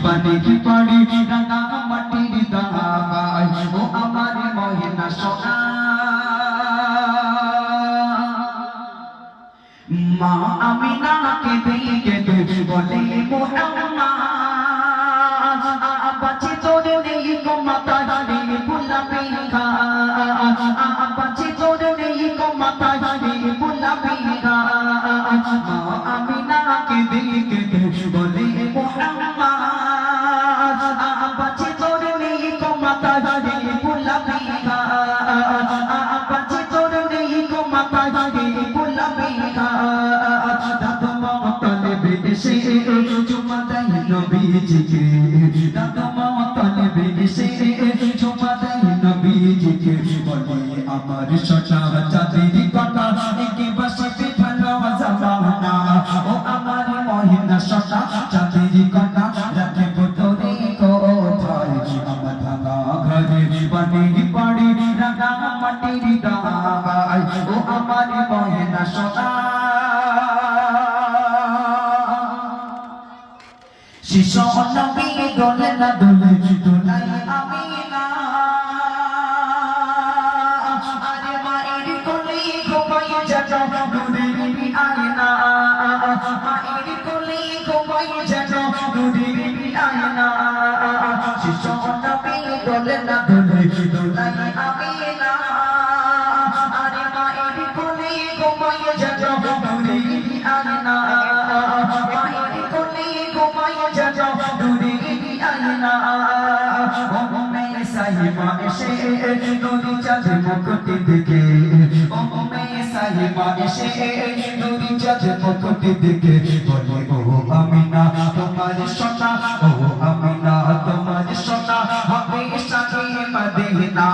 পানি কি পাড়ি রাঙা মাটির দায় ও আমার ময়না সোনা মা আমিনাকে দেখে বলে মুহাম্মদ বাঁচি তোর নেই গো মাতা রে গোলাপি ঘাস বাঁচি তোর নেই গো মাতা রে গোলাপি ঘাস মা আমিনাকে দেখে বলে মুহাম্মদ বাঁচি তোর নেই গো মাতা রে গোলাপি ঘাস বাঁচি তোর নেই গো মাতা রে গোলাপি ঘাস দাদু মাতালে বেশে চুমা দেয় নবীজিকে দাদু মাতালে বেশে চুমা দেয় নবীজিকে বলে আমার সোনা চাঁদের কথা একে বসে ভালো জামানা ও আমার মহিনা সোনা চাঁদের কথা রাখে তোরে কোথায় আমার ভাঙা ঘরে পানি পাড়ি রাঙা মাটির দায় ও আমার মহিনা সোনা শিশু নবী দোলে না দোলে দোলাই আমিনা আরে মায়ের কোলে ঘুমাই যাও নূরের আয়না মায়ের কোলে ঘুমাই যাও নূরের আয়না শিশু নবী দোলে না দোলে দোলাই আমিনা আরে মায়ের কোলে ঘুমাই যাও নূরের আয়না মায়ের কোলে ঘুমাই যাও নূরের আয়না ও মে সাহিবা এসে নূরি চাঁদ মুকুটি দেখে ও মে সাহিবা এসে নূরি চাঁদ মুকুটি দেখে বলে ও আমিনা তোমার সোনা ও আমিনা তোমার সোনা হবে সাথে মদিনা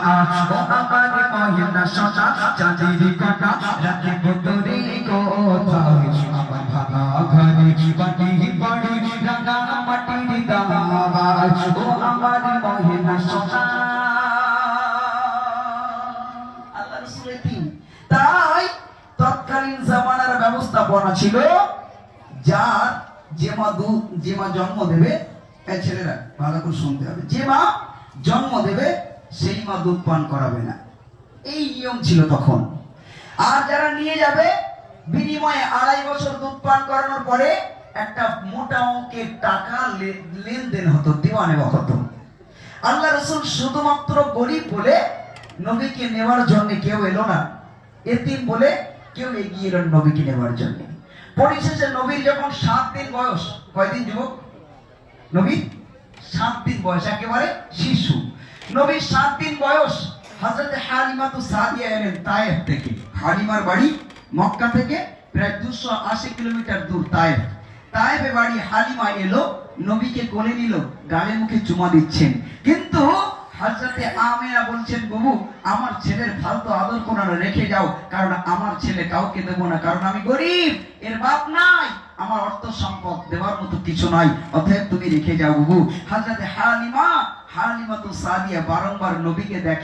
ও আমার ময়না সোনা চাঁদের কাটা রাখে তোরে কোথায় আমার ভাঙা ঘরে পানি পড়ে রাঙা মাটির দায় ও আমার ময়না সোনা আল্লাহ রাসূলের দিন তাই তৎকালীন জামানার ব্যবস্থাপনা ছিল যার যে মা জন্ম দেবে এই ছেলেরা ভালো করে শুনতে হবে যে মা জন্ম দেবে সেই মা দুধ পান করাবে না এই নিয়ম ছিল তখন আর যারা নিয়ে যাবে বিনিময়ে 2.5 বছর দুধ পান করানোর পরে একটা মোটা অঙ্কের টাকা লেনদেন হতো দেওয়া নেওয়া হতো আল্লাহ রাসূল শুধুমাত্র গরিব বলে নবীকে নেওয়ার জন্য কেউ এলো না এতিম বলে কেউ এগিয়ে এলো নবীকে নেওয়ার জন্য পরিশেষে নবীর যখন 7 দিন বয়স কয়দিন যুবক নবীর 7 দিন বয়স একেবারে শিশু নবীর 7 দিন বয়স হযরত হালিমা তো সাদিয়া এলেন তায়েফ থেকে হালিমার বাড়ি মক্কা থেকে প্রায় 280 কিলোমিটার দূর তায়েফে বাড়ি হালিমা এলো নবীকে কোলে নিল গালে মুখে চুমা দিচ্ছেন কিন্তু হযরতে আমিনা বলছেন বাবু আমার ছেলের ফালতু আদর কোন রেখে যাও কারণ আমার ছেলে কাউকে দেব না কারণ আমি গরিব এর বাপ নাই আমার অর্থ সম্পদ দেওয়ার মতো কিছু নাই অতএব তুমি রেখে যাও বাবু হযরতে হালিমা তো সাদিয়া বারংবার নবীকে দেখ